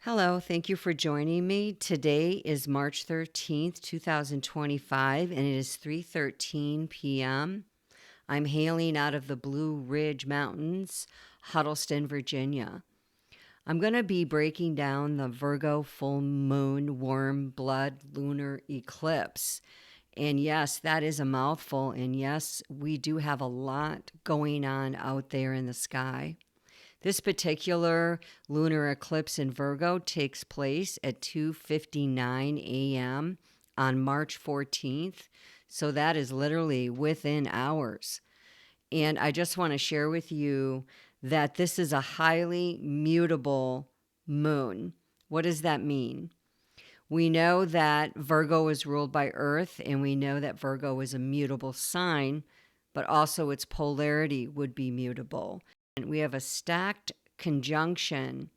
Hello, thank you for joining me. Today is March 13th, 2025, and it is 3:13 p.m. I'm hailing out of the Blue Ridge Mountains, Huddleston, Virginia. I'm going to be breaking down the Virgo full moon warm blood lunar eclipse. And yes, that is a mouthful. And yes, we do have a lot going on out there in the sky. This particular lunar eclipse in Virgo takes place at 2:59 a.m. on March 14th. So that is literally within hours. And I just want to share with you that this is a highly mutable moon. What does that mean? We know that Virgo is ruled by Earth, and we know that Virgo is a mutable sign, but also its polarity would be mutable. And we have a stacked conjunction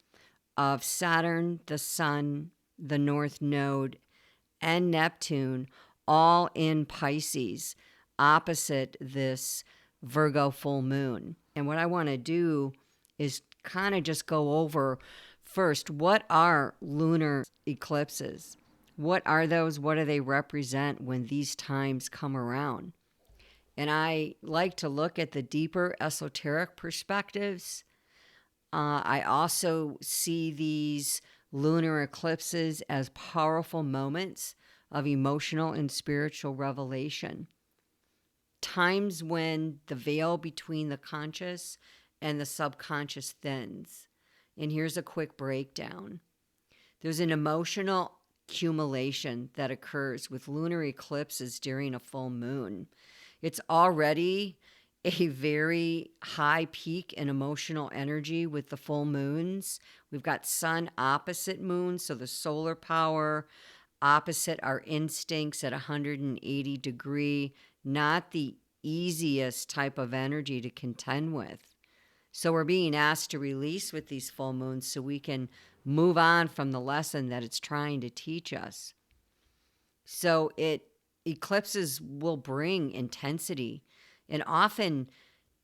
of Saturn, the Sun, the North Node, and Neptune, all in Pisces, opposite this Virgo full moon. And what I want to do is kind of just go over first, what are lunar eclipses? What are those? What do they represent when these times come around? And I like to look at the deeper esoteric perspectives. I also see these lunar eclipses as powerful moments of emotional and spiritual revelation. Times when the veil between the conscious and the subconscious thins. And here's a quick breakdown. There's an emotional accumulation that occurs with lunar eclipses during a full moon. It's already a very high peak in emotional energy with the full moons. We've got sun opposite moon, so the solar power opposite our instincts at 180 degree, not the easiest type of energy to contend with. So we're being asked to release with these full moons so we can move on from the lesson that it's trying to teach us. So eclipses will bring intensity, and often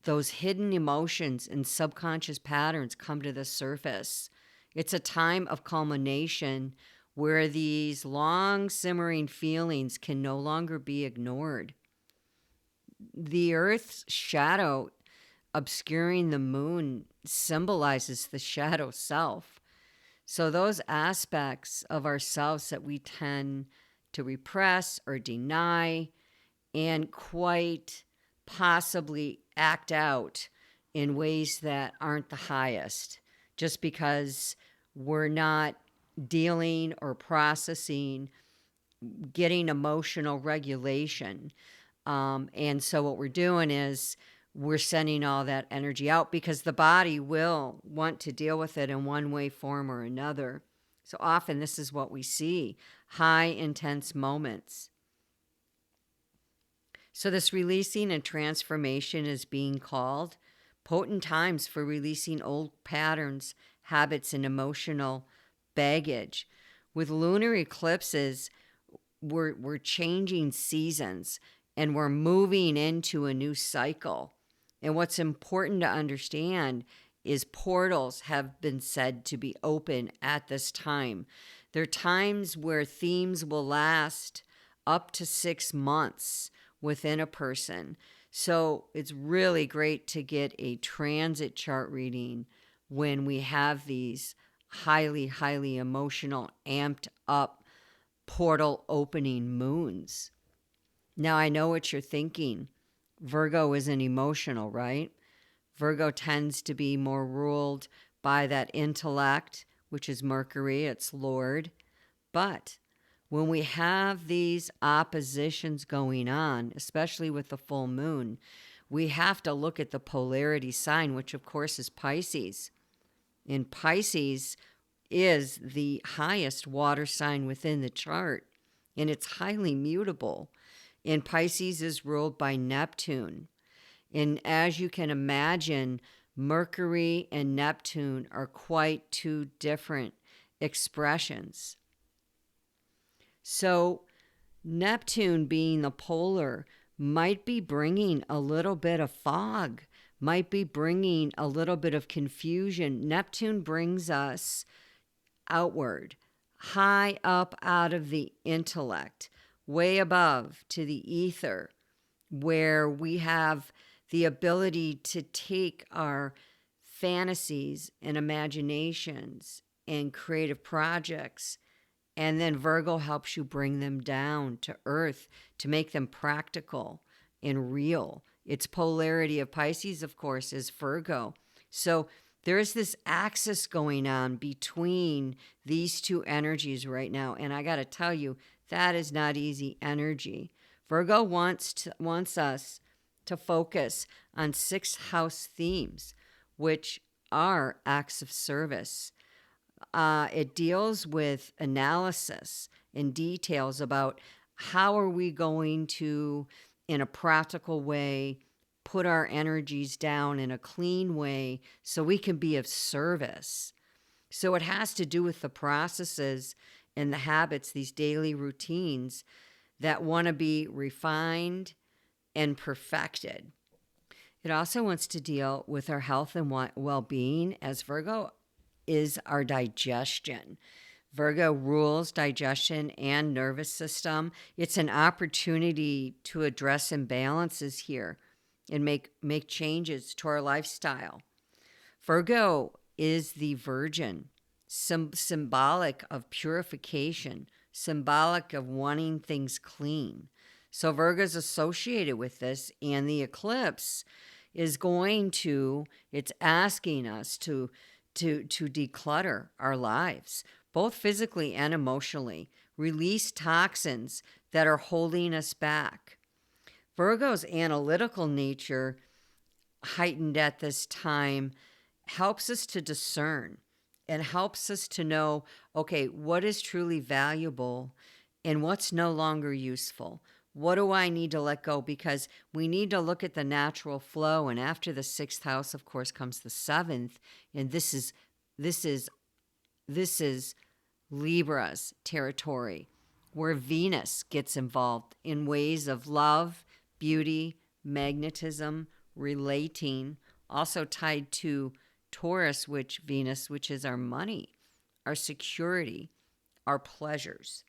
those hidden emotions and subconscious patterns come to the surface. It's a time of culmination where these long simmering feelings can no longer be ignored. The Earth's shadow obscuring the moon symbolizes the shadow self. So those aspects of ourselves that we tend to repress or deny and quite possibly act out in ways that aren't the highest, just because we're not dealing or processing, getting emotional regulation. And so what we're doing is we're sending all that energy out because the body will want to deal with it in one way, form, or another. So often this is what we see, high intense moments. So this releasing and transformation is being called potent times for releasing old patterns, habits, and emotional baggage. With lunar eclipses, we're changing seasons and we're moving into a new cycle. And what's important to understand is portals have been said to be open at this time. There are times where themes will last up to 6 months within a person. So it's really great to get a transit chart reading when we have these highly, highly emotional, amped up portal opening moons. Now, I know what you're thinking. Virgo isn't emotional, right? Virgo tends to be more ruled by that intellect, which is Mercury, its Lord. But when we have these oppositions going on, especially with the full moon, we have to look at the polarity sign, which of course is Pisces. And Pisces is the highest water sign within the chart, and it's highly mutable. And Pisces is ruled by Neptune. And as you can imagine, Mercury and Neptune are quite two different expressions. So Neptune being the polar might be bringing a little bit of fog, might be bringing a little bit of confusion. Neptune brings us outward, high up out of the intellect, way above to the ether, where we have the ability to take our fantasies and imaginations and creative projects, and then Virgo helps you bring them down to earth to make them practical and real. Its polarity of Pisces, of course, is Virgo. So there's this axis going on between these two energies right now. And I got to tell you, that is not easy energy. Virgo wants us to focus on 6th house themes, which are acts of service. It deals with analysis and details about how are we going to, in a practical way, put our energies down in a clean way so we can be of service. So it has to do with the processes and the habits, these daily routines that want to be refined and perfected. It also wants to deal with our health and well-being, as Virgo is our digestion. Virgo rules digestion and nervous system. It's an opportunity to address imbalances here and make changes to our lifestyle. Virgo is the virgin, symbolic of purification, symbolic of wanting things clean. So Virgo is associated with this, and the eclipse is it's asking us to declutter our lives, both physically and emotionally, release toxins that are holding us back. Virgo's analytical nature, heightened at this time, helps us to discern and helps us to know, okay, what is truly valuable and what's no longer useful. What do I need to let go? Because we need to look at the natural flow. And after the 6th house, of course, comes the 7th. And this is Libra's territory, where Venus gets involved in ways of love, beauty, magnetism, relating, also tied to Taurus, Venus, which is our money, our security, our pleasures.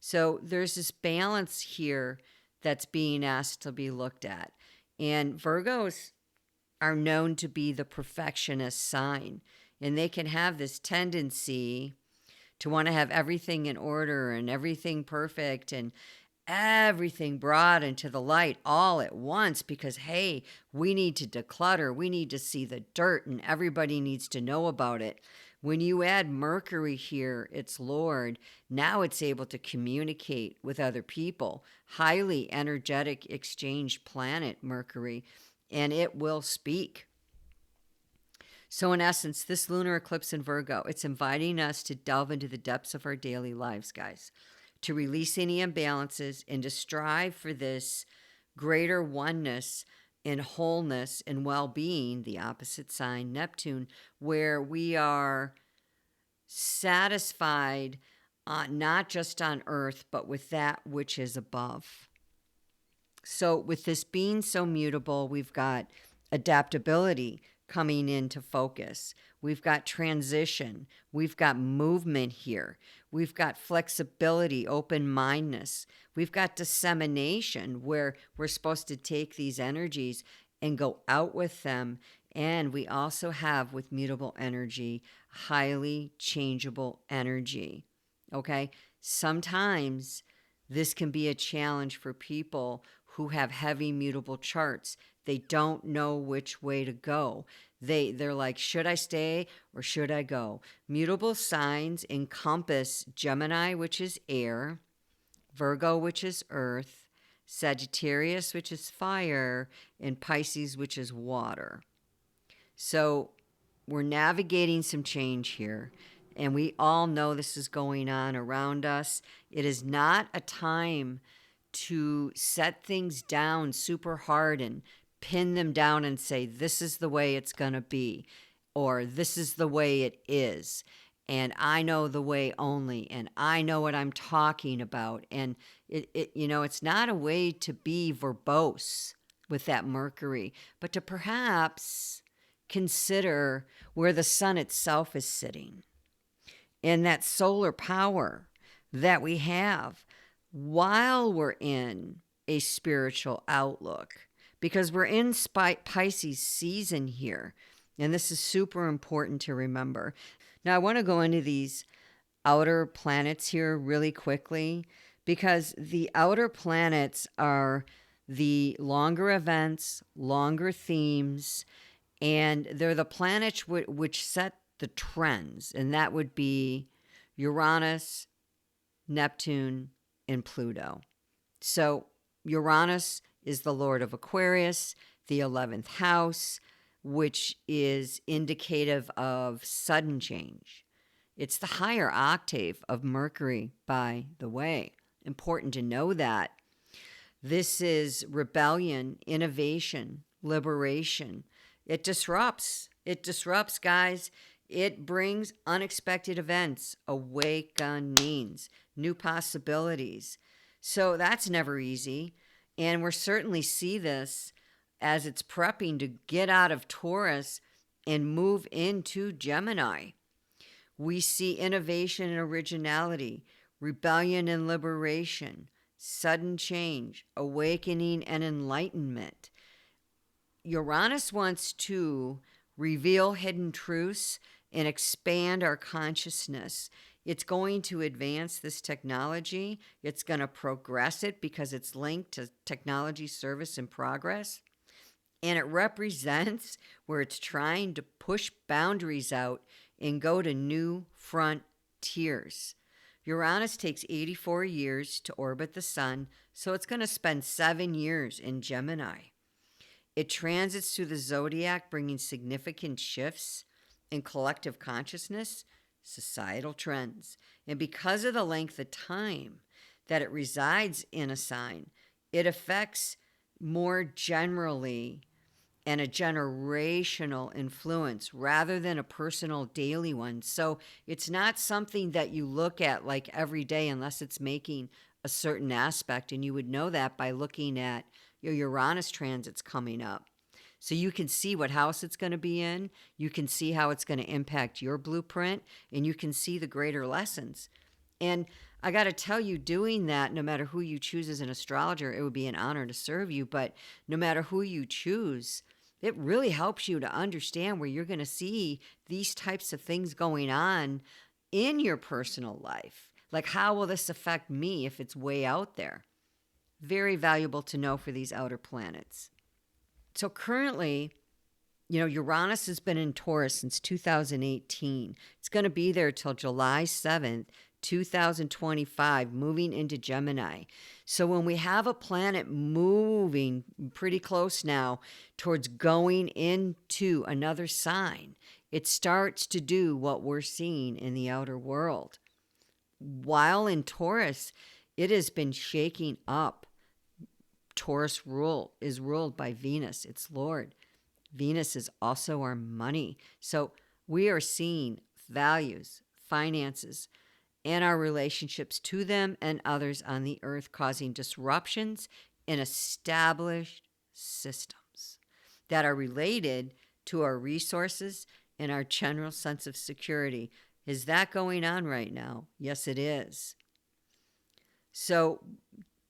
So there's this balance here that's being asked to be looked at. And Virgos are known to be the perfectionist sign. And they can have this tendency to want to have everything in order and everything perfect and everything brought into the light all at once because, hey, we need to declutter. We need to see the dirt and everybody needs to know about it. When you add Mercury here, its Lord, now it's able to communicate with other people. Highly energetic exchange planet, Mercury, and it will speak. So in essence, this lunar eclipse in Virgo, it's inviting us to delve into the depths of our daily lives, guys, to release any imbalances and to strive for this greater oneness and wholeness and well-being, the opposite sign, Neptune, where we are satisfied not just on earth, but with that which is above. So with this being so mutable, we've got adaptability coming into focus. We've got transition. We've got movement here. We've got flexibility, open-mindedness. We've got dissemination, where we're supposed to take these energies and go out with them. And we also have, with mutable energy, highly changeable energy. Okay? Sometimes this can be a challenge for people who have heavy mutable charts. They don't know which way to go. They're like, should I stay or should I go? Mutable signs encompass Gemini, which is air, Virgo, which is earth, Sagittarius, which is fire, and Pisces, which is water. So we're navigating some change here, and we all know this is going on around us. It is not a time to set things down super hard and pin them down and say, this is the way it's going to be, or this is the way it is, and I know the way only, and I know what I'm talking about. And it's not a way to be verbose with that Mercury, but to perhaps consider where the sun itself is sitting and that solar power that we have while we're in a spiritual outlook, because we're in Pisces season here. And this is super important to remember. Now, I want to go into these outer planets here really quickly, because the outer planets are the longer events, longer themes, and they're the planets which set the trends, and that would be Uranus, Neptune, and Pluto. So Uranus is the lord of Aquarius, the 11th house, which is indicative of sudden change. It's the higher octave of Mercury, by the way. Important to know that. This is rebellion, innovation, liberation. It disrupts. It disrupts, guys. It brings unexpected events, awakenings, new possibilities. So that's never easy. And we're certainly see this as it's prepping to get out of Taurus and move into Gemini. We see innovation and originality, rebellion and liberation, sudden change, awakening and enlightenment. Uranus wants to reveal hidden truths and expand our consciousness. It's going to advance this technology. It's going to progress it because it's linked to technology, service, and progress. And it represents where it's trying to push boundaries out and go to new frontiers. Uranus takes 84 years to orbit the sun, so it's going to spend 7 years in Gemini. It transits through the zodiac, bringing significant shifts in collective consciousness, societal trends. And because of the length of time that it resides in a sign, it affects more generally and a generational influence rather than a personal daily one. So it's not something that you look at like every day unless it's making a certain aspect. And you would know that by looking at your Uranus transits coming up. So you can see what house it's going to be in. You can see how it's going to impact your blueprint, and you can see the greater lessons. And I got to tell you, doing that, no matter who you choose as an astrologer, it would be an honor to serve you. But no matter who you choose, it really helps you to understand where you're going to see these types of things going on in your personal life. Like, how will this affect me if it's way out there? Very valuable to know for these outer planets. So currently, Uranus has been in Taurus since 2018. It's going to be there till July 7th, 2025, moving into Gemini. So when we have a planet moving pretty close now towards going into another sign, it starts to do what we're seeing in the outer world. While in Taurus, it has been shaking up. Taurus is ruled by Venus, its lord. Venus is also our money. So we are seeing values, finances, and our relationships to them and others on the earth causing disruptions in established systems that are related to our resources and our general sense of security. Is that going on right now? Yes, it is. So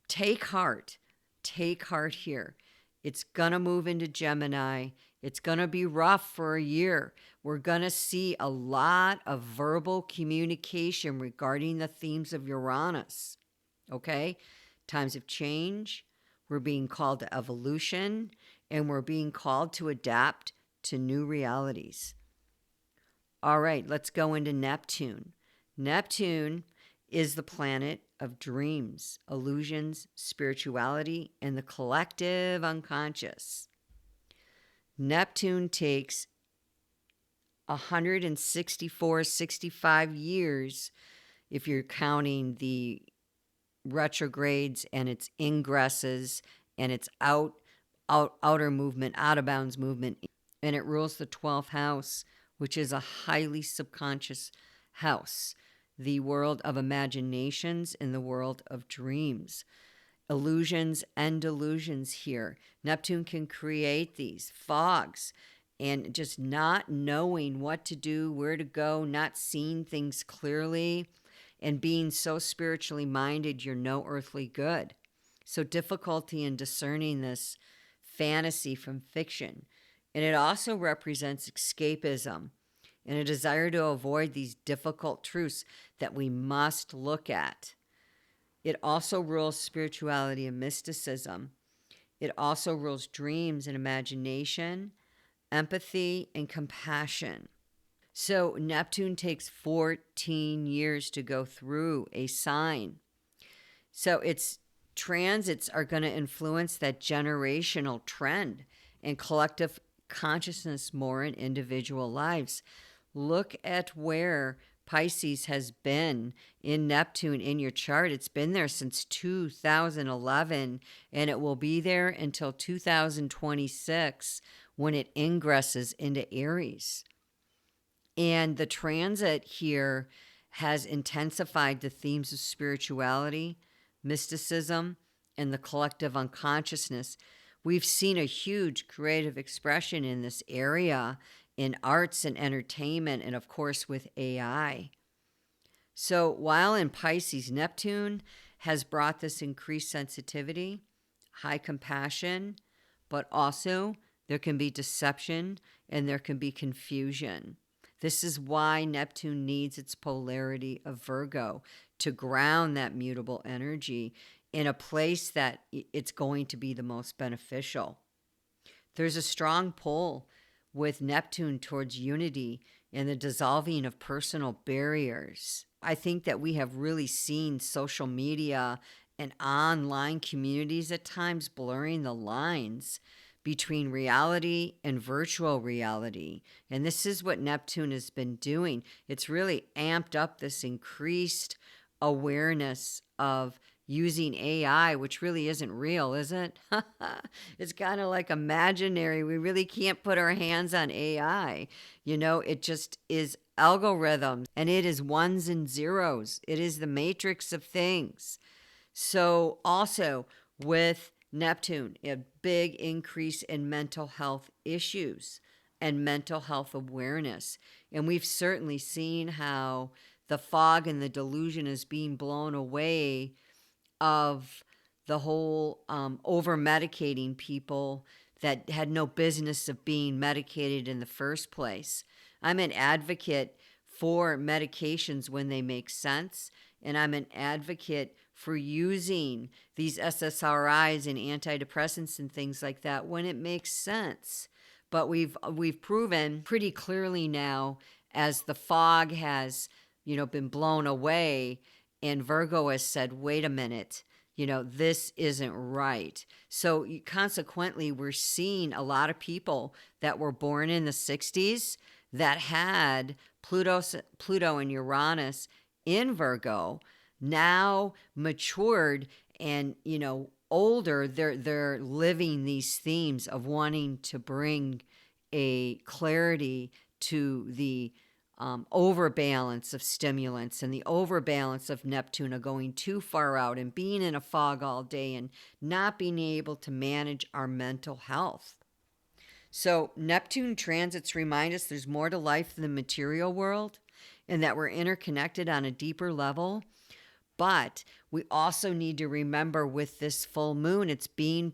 take heart. Take heart here. It's going to move into Gemini. It's going to be rough for a year. We're going to see a lot of verbal communication regarding the themes of Uranus. Okay? Times of change. We're being called to evolution, and we're being called to adapt to new realities. All right, let's go into Neptune. Neptune is the planet of dreams, illusions, spirituality, and the collective unconscious. Neptune takes 65 years if you're counting the retrogrades and its ingresses and its outer movement, out of bounds movement. And it rules the 12th house, which is a highly subconscious house. The world of imaginations and the world of dreams. Illusions and delusions here. Neptune can create these fogs and just not knowing what to do, where to go, not seeing things clearly, and being so spiritually minded, you're no earthly good. So, difficulty in discerning this fantasy from fiction. And it also represents escapism and a desire to avoid these difficult truths that we must look at. It also rules spirituality and mysticism. It also rules dreams and imagination, empathy, and compassion. So Neptune takes 14 years to go through a sign. So its transits are going to influence that generational trend and collective consciousness more in individual lives. Look at where Pisces has been in Neptune in your chart. It's been there since 2011, and it will be there until 2026 when it ingresses into Aries. And the transit here has intensified the themes of spirituality, mysticism, and the collective unconsciousness. We've seen a huge creative expression in this area in arts and entertainment, and of course with AI. So while in Pisces, Neptune has brought this increased sensitivity, high compassion, but also there can be deception and there can be confusion. This is why Neptune needs its polarity of Virgo to ground that mutable energy in a place that it's going to be the most beneficial. There's a strong pull with Neptune towards unity and the dissolving of personal barriers. I think that we have really seen social media and online communities at times blurring the lines between reality and virtual reality. And this is what Neptune has been doing. It's really amped up this increased awareness of using AI, which really isn't real, is it? It's kind of like imaginary. We really can't put our hands on AI. It just is algorithms, and it is ones and zeros. It is the matrix of things. So also with Neptune, a big increase in mental health issues and mental health awareness. And we've certainly seen how the fog and the delusion is being blown away of the whole over medicating people that had no business of being medicated in the first place. I'm an advocate for medications when they make sense, and I'm an advocate for using these SSRIs and antidepressants and things like that when it makes sense. But we've proven pretty clearly now, as the fog has been blown away, and Virgo has said, wait a minute, this isn't right. So consequently, we're seeing a lot of people that were born in the 60s that had Pluto and Uranus in Virgo, now matured and, older, they're living these themes of wanting to bring a clarity to the overbalance of stimulants and the overbalance of Neptune are going too far out and being in a fog all day and not being able to manage our mental health. So Neptune transits remind us there's more to life than the material world and that we're interconnected on a deeper level. But we also need to remember with this full moon, it's being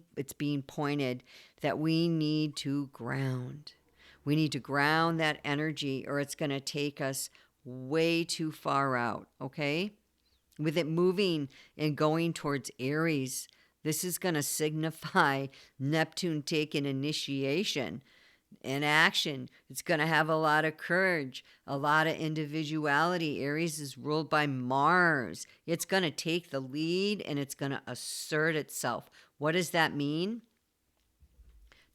pointed that we need to ground. We need to ground that energy or it's going to take us way too far out, okay? With it moving and going towards Aries, this is going to signify Neptune taking initiation and action. It's going to have a lot of courage, a lot of individuality. Aries is ruled by Mars. It's going to take the lead and it's going to assert itself. What does that mean?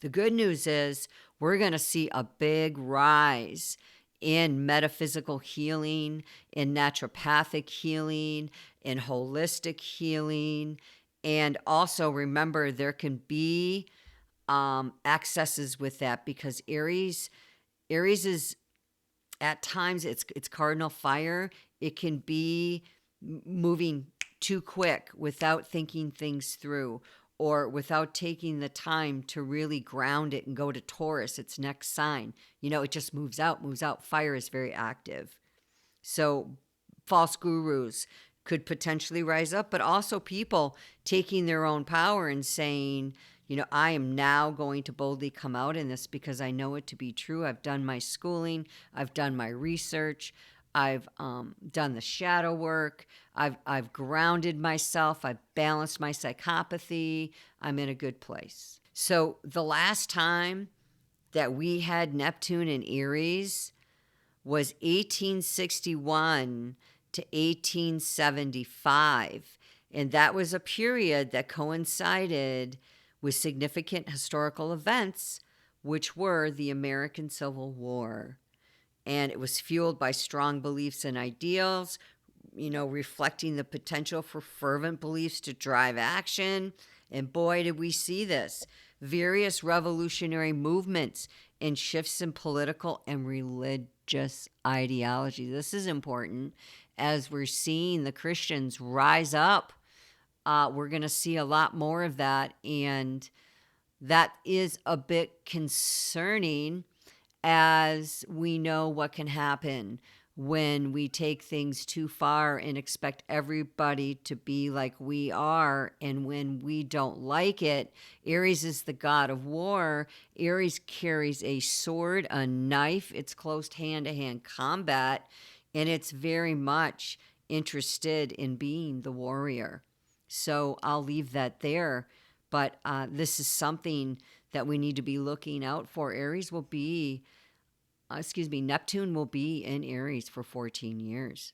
The good news is we're going to see a big rise in metaphysical healing, in naturopathic healing, in holistic healing. And also remember, there can be excesses with that because Aries is at times it's cardinal fire. It can be moving too quick without thinking things through, or without taking the time to really ground it and go to Taurus, its next sign, it just moves out, moves out. Fire is very active. So false gurus could potentially rise up, but also people taking their own power and saying, I am now going to boldly come out in this because I know it to be true. I've done my schooling. I've done my research. I've done the shadow work. I've grounded myself. I've balanced my psychopathy. I'm in a good place. So the last time that we had Neptune in Aries was 1861 to 1875. And that was a period that coincided with significant historical events, which were the American Civil War. And it was fueled by strong beliefs and ideals, reflecting the potential for fervent beliefs to drive action. And boy, did we see this. Various revolutionary movements and shifts in political and religious ideology. This is important as we're seeing the Christians rise up. We're going to see a lot more of that. And that is a bit concerning as we know what can happen when we take things too far and expect everybody to be like we are. And when we don't like it, Aries is the god of war. Aries carries a sword, a knife. It's close hand-to-hand combat, and it's very much interested in being the warrior. So I'll leave that there. But this is something that we need to be looking out for. Neptune will be in Aries for 14 years.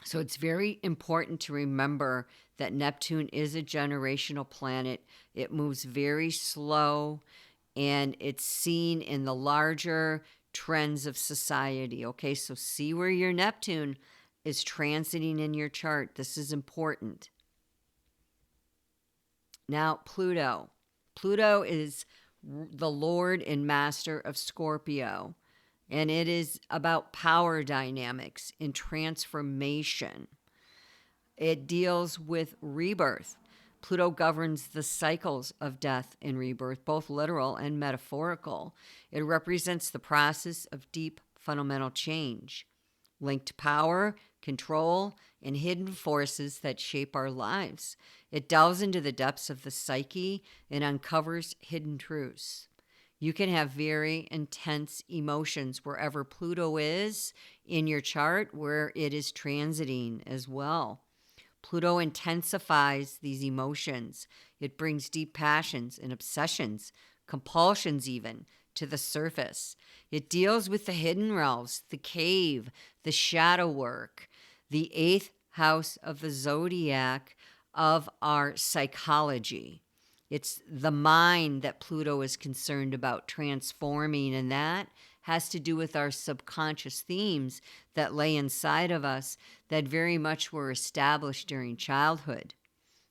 So it's very important to remember that Neptune is a generational planet. It moves very slow, and it's seen in the larger trends of society. Okay, so see where your Neptune is transiting in your chart. This is important. Now, Pluto. Pluto is the Lord and Master of Scorpio, and it is about power dynamics and transformation. It deals with rebirth. Pluto governs the cycles of death and rebirth, both literal and metaphorical. It represents the process of deep fundamental change, linked to power, control, and hidden forces that shape our lives. It delves into the depths of the psyche and uncovers hidden truths. You can have very intense emotions wherever Pluto is in your chart, where it is transiting as well. Pluto intensifies these emotions. It brings deep passions and obsessions, compulsions even, to the surface. It deals with the hidden realms, the cave, the shadow work, the 8th house of the zodiac of our psychology. It's the mind that Pluto is concerned about transforming, and that has to do with our subconscious themes that lay inside of us that very much were established during childhood.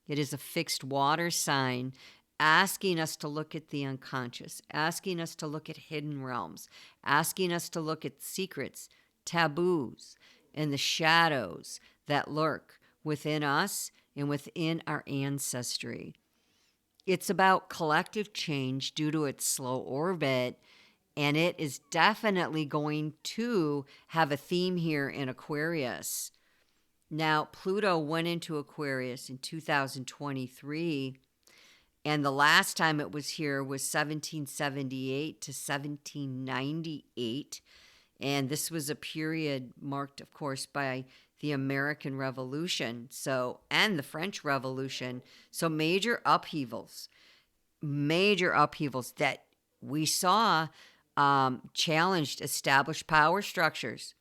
It is a fixed water sign asking us to look at the unconscious, asking us to look at hidden realms, asking us to look at secrets, taboos, and the shadows that lurk within us and within our ancestry. It's about collective change due to its slow orbit, and it is definitely going to have a theme here in Aquarius. Now, Pluto went into Aquarius in 2023, and the last time it was here was 1778 to 1798. And this was a period marked, of course, by the American Revolution, and the French Revolution. So major upheavals that we saw challenged established power structures.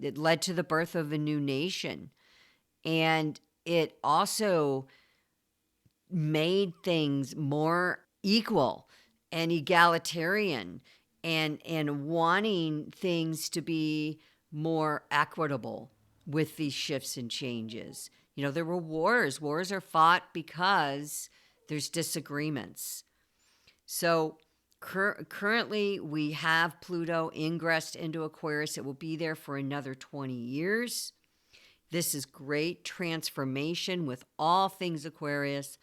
It led to the birth of a new nation. And it also made things more equal and egalitarian, and wanting things to be more equitable with these shifts and changes. There were wars. Wars are fought because there's disagreements. So currently we have Pluto ingressed into Aquarius. It will be there for another 20 years. This is great transformation with all things Aquarius,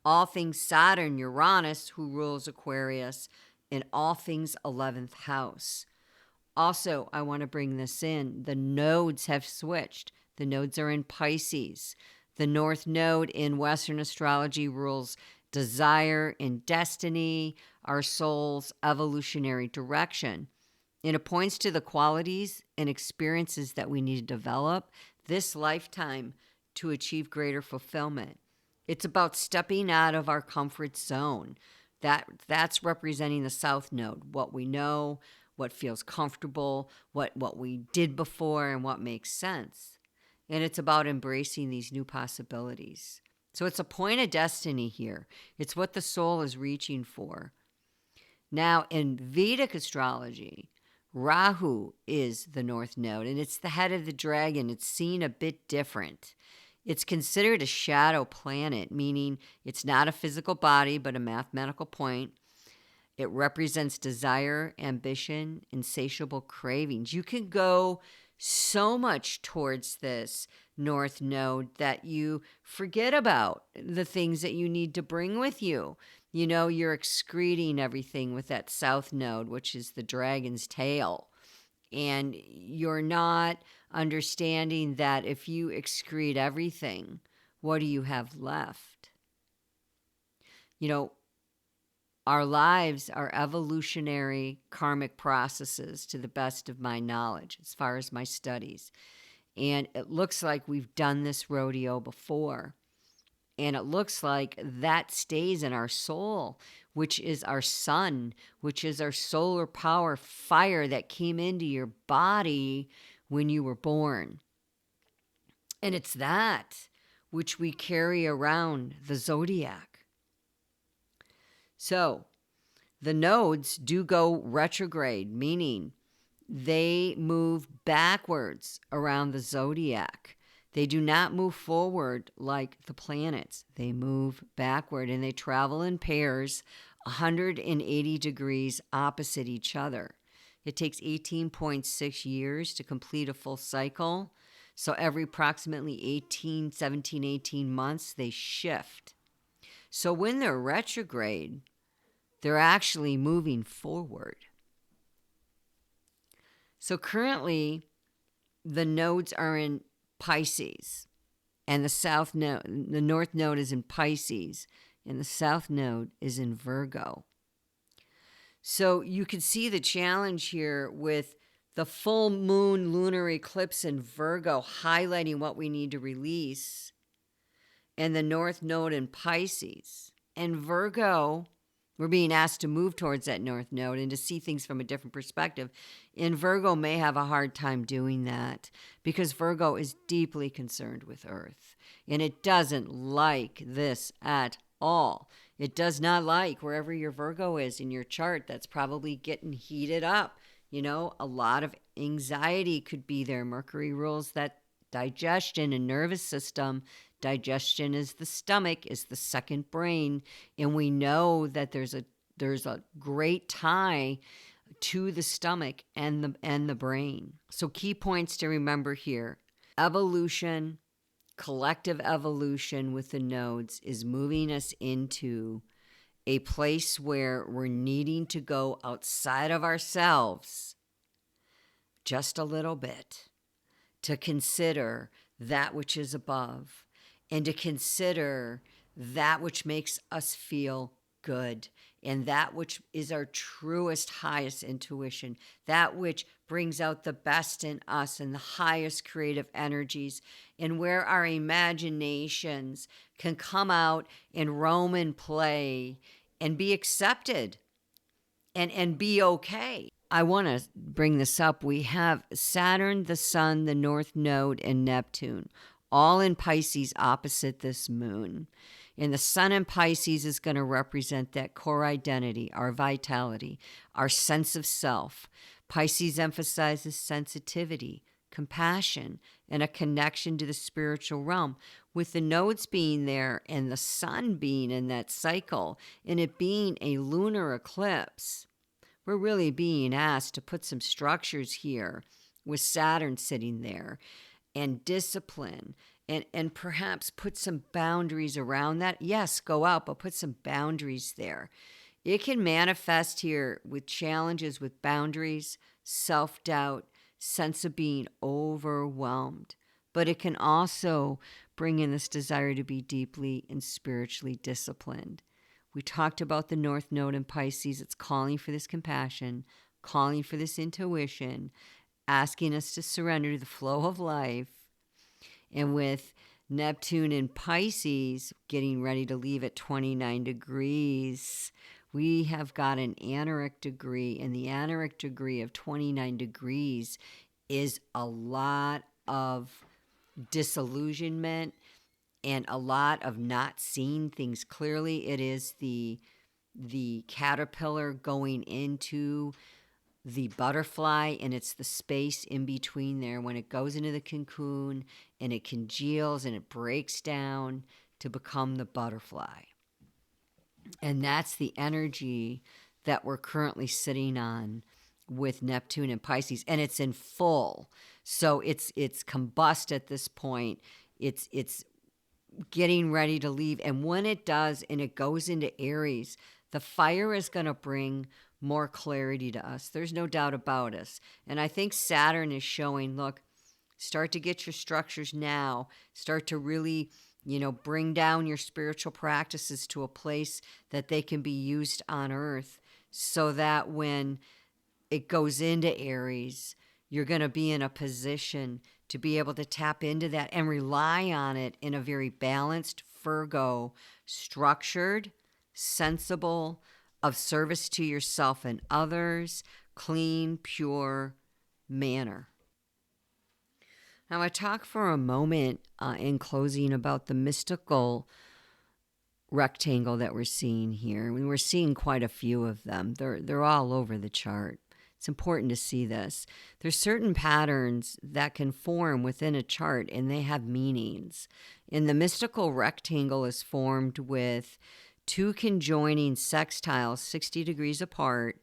all things Saturn, Uranus, who rules Aquarius, and all things 11th house. Also, I want to bring this in. The nodes have switched. The nodes are in Pisces. The North Node in Western astrology rules desire and destiny, our soul's evolutionary direction. And it points to the qualities and experiences that we need to develop this lifetime to achieve greater fulfillment. It's about stepping out of our comfort zone. That's representing the South Node, what we know, what feels comfortable, what we did before, and what makes sense. And it's about embracing these new possibilities. So it's a point of destiny here. It's what the soul is reaching for. Now, in Vedic astrology, Rahu is the North Node, and it's the head of the dragon. It's seen a bit different. It's considered a shadow planet, meaning it's not a physical body, but a mathematical point. It represents desire, ambition, insatiable cravings. You can go so much towards this North Node that you forget about the things that you need to bring with you. You know, you're excreting everything with that South Node, which is the dragon's tail. And you're not understanding that if you excrete everything, what do you have left? You know, our lives are evolutionary karmic processes to the best of my knowledge, as far as my studies. And it looks like we've done this rodeo before. And it looks like that stays in our soul, which is our sun, which is our solar power fire that came into your body when you were born. And it's that which we carry around the zodiac. So the nodes do go retrograde, meaning they move backwards around the zodiac. They do not move forward like the planets. They move backward, and they travel in pairs 180 degrees opposite each other. It takes 18.6 years to complete a full cycle. So every approximately 17, 18 months, they shift. So when they're retrograde, they're actually moving forward. So currently, the nodes are in Pisces, and the North Node is in Pisces, and the South Node is in Virgo. So you can see the challenge here with the full moon lunar eclipse in Virgo highlighting what we need to release, and the North Node in Pisces. And Virgo, we're being asked to move towards that North Node and to see things from a different perspective. And Virgo may have a hard time doing that because Virgo is deeply concerned with Earth. And it doesn't like this at all. It does not like wherever your Virgo is in your chart. That's probably getting heated up. You know, a lot of anxiety could be there. Mercury rules that digestion and nervous system. Digestion is the stomach, is the second brain, and we know that there's a great tie to the stomach and the brain. So key points to remember here: evolution, collective evolution with the nodes is moving us into a place where we're needing to go outside of ourselves just a little bit to consider that which is above, and to consider that which makes us feel good, and that which is our truest, highest intuition, that which brings out the best in us and the highest creative energies, and where our imaginations can come out and roam and play and be accepted and be okay. I want to bring this up. We have Saturn, the Sun, the North Node, and Neptune, all in Pisces opposite this moon. And the Sun in Pisces is going to represent that core identity, our vitality, our sense of self. Pisces emphasizes sensitivity, compassion, and a connection to the spiritual realm. With the nodes being there and the Sun being in that cycle, and it being a lunar eclipse, we're really being asked to put some structures here with Saturn sitting there. and discipline, and perhaps put some boundaries around that. Yes, go out, but put some boundaries there. It can manifest here with challenges with boundaries, self-doubt, sense of being overwhelmed. But it can also bring in this desire to be deeply and spiritually disciplined. We talked about the North Node in Pisces. It's calling for this compassion, calling for this intuition, asking us to surrender to the flow of life. And with Neptune in Pisces getting ready to leave at 29 degrees, we have got an anaric degree, and the anaric degree of 29 degrees is a lot of disillusionment and a lot of not seeing things clearly. It is the caterpillar going into the butterfly, and it's the space in between there when it goes into the cocoon and it congeals and it breaks down to become the butterfly. And that's the energy that we're currently sitting on with Neptune and Pisces, and it's in full. So it's combust at this point. It's getting ready to leave. And when it does and it goes into Aries, the fire is going to bring more clarity to us. There's no doubt about us. And I think Saturn is showing, look, start to get your structures now. Start to really, bring down your spiritual practices to a place that they can be used on Earth, so that when it goes into Aries, you're going to be in a position to be able to tap into that and rely on it in a very balanced, Virgo, structured, sensible, of service to yourself and others, clean, pure manner. Now, I talk for a moment in closing about the mystical rectangle that we're seeing here. We're seeing quite a few of them. They're all over the chart. It's important to see this. There's certain patterns that can form within a chart, and they have meanings. And the mystical rectangle is formed with two conjoining sextiles 60 degrees apart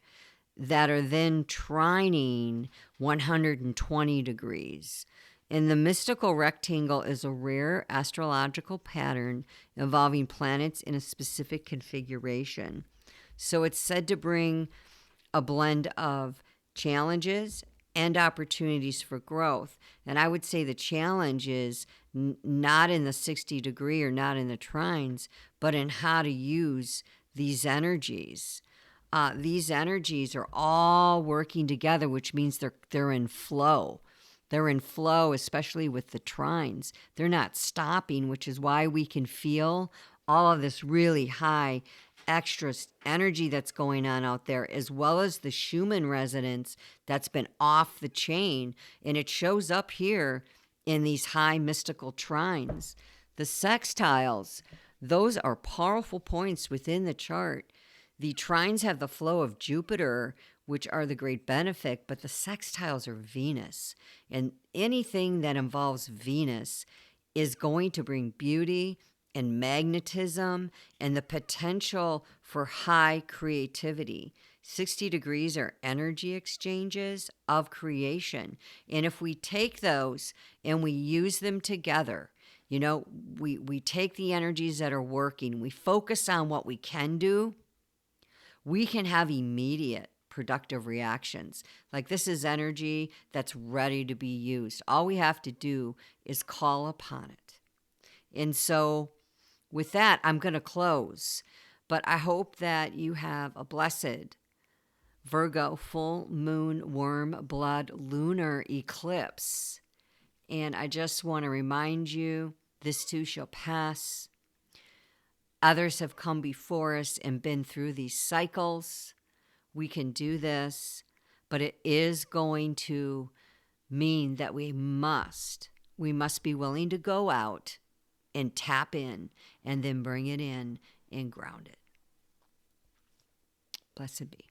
that are then trining 120 degrees. And the mystical rectangle is a rare astrological pattern involving planets in a specific configuration. So it's said to bring a blend of challenges and opportunities for growth. And I would say the challenge is not in the 60 degree or not in the trines, but in how to use these energies. These energies are all working together, which means they're in flow. They're in flow, especially with the trines. They're not stopping, which is why we can feel all of this really high extra energy that's going on out there, as well as the Schumann resonance that's been off the chain. And it shows up here in these high mystical trines. The sextiles, those are powerful points within the chart. The trines have the flow of Jupiter, which are the great benefit, but the sextiles are Venus. And anything that involves Venus is going to bring beauty and magnetism and the potential for high creativity. 60 degrees are energy exchanges of creation. And if we take those and we use them together, we take the energies that are working, we focus on what we can do, we can have immediate productive reactions. Like, this is energy that's ready to be used. All we have to do is call upon it. And so with that, I'm going to close. But I hope that you have a blessed Virgo full moon worm blood lunar eclipse. And I just want to remind you, this too shall pass. Others have come before us and been through these cycles. We can do this, but it is going to mean that we must be willing to go out and tap in and then bring it in and ground it. Blessed be.